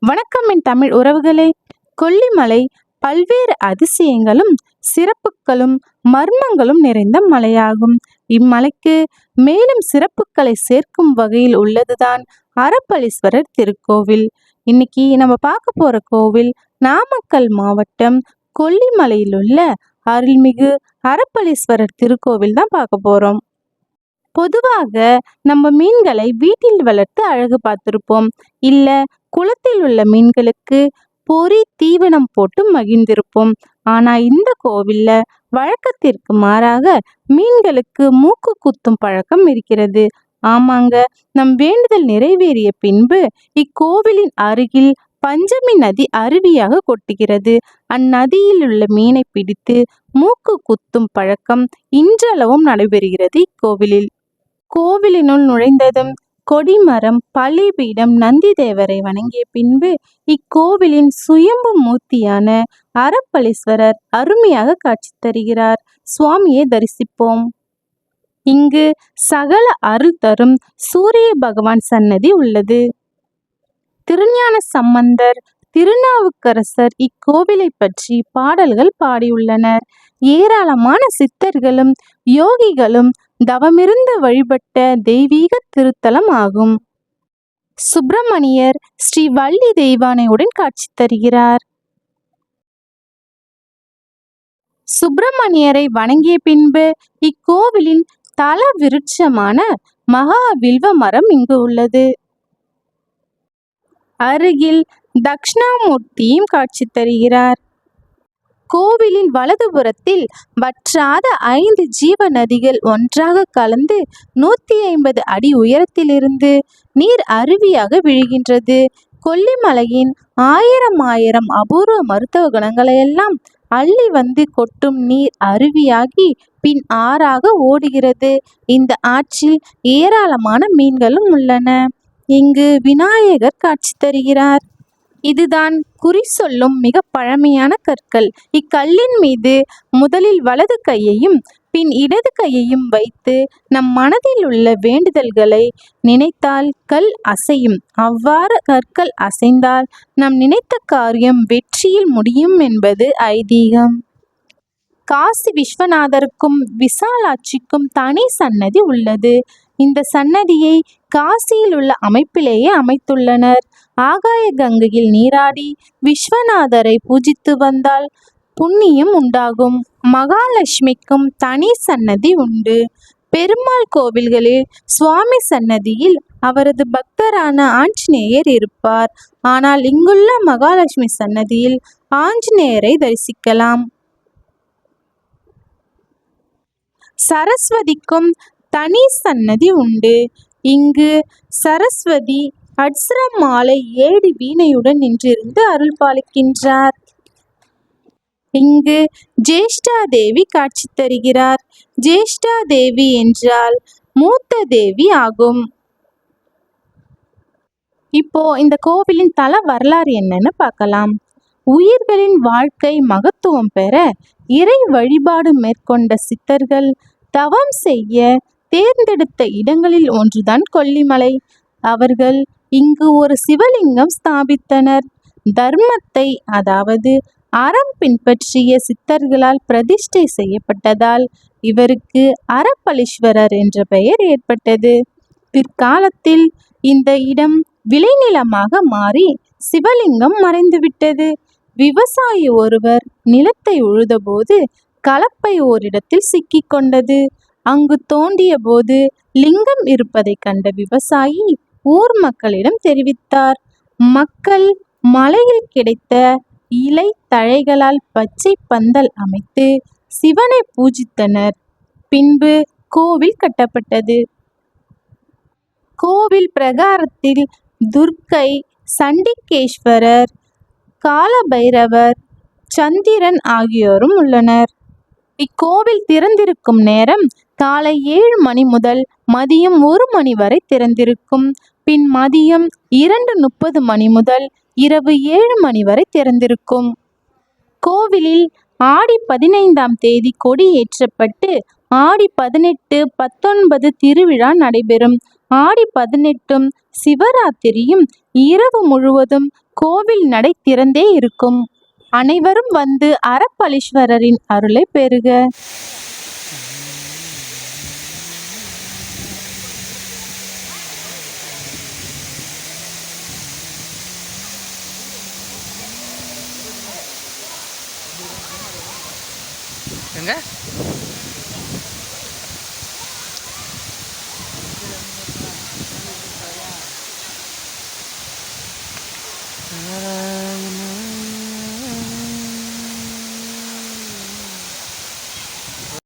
வணக்கம் என் தமிழ் உறவுகளே. கொல்லிமலை பல்வேறு அதிசயங்களும் சிறப்புகளும் மர்மங்களும் நிறைந்த மலையாகும். இம்மலைக்கு மேலும் சிறப்புகளை சேர்க்கும் வகையில் உள்ளதுதான் அறப்பளீஸ்வரர் திருக்கோவில். இன்னைக்கு நம்ம பார்க்க போற கோவில் நாமக்கல் மாவட்டம் கொல்லிமலையில் உள்ள அருள்மிகு அறப்பளீஸ்வரர் திருக்கோவில் தான் பார்க்க போறோம். பொதுவாக நம்ம மீன்களை வீட்டில் வளர்த்து அழகு பார்த்திருப்போம், இல்ல குளத்தில் உள்ள மீன்களுக்கு பொறி தீவனம் போட்டு மகிழ்ந்திருப்போம். ஆனா இந்த கோவில்ல வழக்கத்திற்கு மாறாக மீன்களுக்கு மூக்கு குத்தும் பழக்கம் இருக்கிறது. ஆமாங்க, நம் வேண்டுதல் நிறைவேறிய பின்பு இக்கோவிலின் அருகில் பஞ்சமி நதி அருவியாக கொட்டுகிறது. அந்நதியில் உள்ள மீனை பிடித்து மூக்கு குத்தும் பழக்கம் இன்றளவும் நடைபெறுகிறது இக்கோவிலில். கோவிலினுள் நுழைந்ததும் கொடிமரம், பலிபீடம், நந்தி தேவரை வணங்கிய பின்பு இக்கோவிலின் சுயம்பு மூர்த்தியான அறப்பளீஸ்வரர் அருமையாக காட்சி தருகிறார். சுவாமியை தரிசிப்போம். இங்கு சகல அருள் தரும் சூரிய பகவான் சன்னதி உள்ளது. திருஞான சம்பந்தர், திருநாவுக்கரசர் இக்கோவிலை பற்றி பாடல்கள் பாடியுள்ளனர். ஏராளமான சித்தர்களும் யோகிகளும் தவமிருந்து வழிபட்ட தெய்வீக திருத்தலம் ஆகும். சுப்பிரமணியர் ஸ்ரீ வள்ளி தெய்வானையுடன் காட்சி தருகிறார். சுப்பிரமணியரை வணங்கிய பின்பு இக்கோவிலின் தல விருட்சமான மகா வில்வ மரம் இங்கு உள்ளது. அருகில் தக்ஷணாமூர்த்தியும் காட்சி தருகிறார். கோவிலின் வலதுபுறத்தில் வற்றாத 5 ஜீவ நதிகள் ஒன்றாக கலந்து 150 அடி உயரத்திலிருந்து நீர் அருவியாக விழுகின்றது. கொல்லிமலையின் ஆயிரம் அபூர்வ மருத்துவ குணங்களையெல்லாம் அள்ளி வந்து கொட்டும் நீர் அருவியாகி பின் ஆறாக ஓடுகிறது. இந்த ஆற்றில் ஏராளமான மீன்களும் உள்ளன. இங்கு விநாயகர் காட்சி தருகிறார். இதுதான் குறி சொல்லும் மிக பழமையான கற்கள். இக்கல்லின் மீது முதலில் வலது கையையும் பின் இடது கையையும் வைத்து நம் மனதில் உள்ள வேண்டுதல்களை நினைத்தால் கல் அசையும். அவ்வாறு கற்கள் அசைந்தால் நம் நினைத்த காரியம் வெற்றியில் முடியும் என்பது ஐதீகம். காசி விஸ்வநாதருக்கும் விசாலாட்சிக்கும் தனி சன்னதி உள்ளது. இந்த சன்னதியை காசியில் உள்ள அமைப்பிலேயே அமைத்துள்ளனர். ஆகாய கங்கையில் நீராடி விஸ்வநாதரை பூஜித்து வந்தால் புண்ணியம் உண்டாகும். மகாலட்சுமிக்கும் தனி சன்னதி உண்டு. பெருமாள் கோவில்களில் சுவாமி சன்னதியில் அவரது பக்தரான ஆஞ்சநேயர் இருப்பார். ஆனால் இங்குள்ள மகாலட்சுமி சன்னதியில் ஆஞ்சநேயரை தரிசிக்கலாம். சரஸ்வதிக்கும் தனி சன்னதி உண்டு. இங்கு சரஸ்வதி அட்சர மாலை 7 வீணையுடன் நின்றிருந்து அருள் பாலிக்கின்றார். இங்கு ஜேஷ்டா தேவி காட்சி தருகிறார். ஜேஷ்டா தேவி என்றால் மூத்த தேவி ஆகும். இப்போ இந்த கோவிலின் தல வரலாறு என்னன்னு பார்க்கலாம். உயிர்களின் வாழ்க்கை மகத்துவம் பெற இறை வழிபாடு மேற்கொண்ட சித்தர்கள் தவம் செய்ய தேர்ந்தெடுத்த இடங்களில் ஒன்றுதான் கொல்லிமலை. அவர்கள் இங்கு ஒரு சிவலிங்கம் ஸ்தாபித்தனர். தர்மத்தை, அதாவது அறம் பின்பற்றிய சித்தர்களால் பிரதிஷ்டை செய்யப்பட்டதால் இவருக்கு அறப்பளீஸ்வரர் என்ற பெயர் ஏற்பட்டது. பிற்காலத்தில் இந்த இடம் விளைநிலமாக மாறி சிவலிங்கம் மறைந்துவிட்டது. விவசாயி ஒருவர் நிலத்தை உழுதபோது கலப்பை ஓரிடத்தில் சிக்கிக் கொண்டது. அங்கு தோண்டிய போது லிங்கம் இருப்பதை கண்ட விவசாயி ஊர் மக்களிடம் தெரிவித்தார். மக்கள் மலையில் கிடைத்த இலை தழைகளால் பச்சை பந்தல் அமைத்து சிவனை பூஜித்தனர். பின்பு கோவில் கட்டப்பட்டது. கோவில் பிரகாரத்தில் துர்க்கை, சண்டிகேஸ்வரர், காலபைரவர், சந்திரன் ஆகியோரும் உள்ளனர். இக்கோவில் திறந்திருக்கும் நேரம் காலை 7 மணி முதல் மதியம் 1 மணி வரை திறந்திருக்கும். பின் மதியம் 2:30 மணி முதல் இரவு 7 மணி வரை திறந்திருக்கும். கோவிலில் ஆடி 15ஆம் தேதி கொடி ஏற்றப்பட்டு ஆடி 18, 19 திருவிழா நடைபெறும். ஆடி 18ம் சிவராத்திரியும் இரவு முழுவதும் கோவில் நடை திறந்தே இருக்கும். அனைவரும் வந்து அறப்பளீஸ்வரரின் அருளை பெறுக. எங்க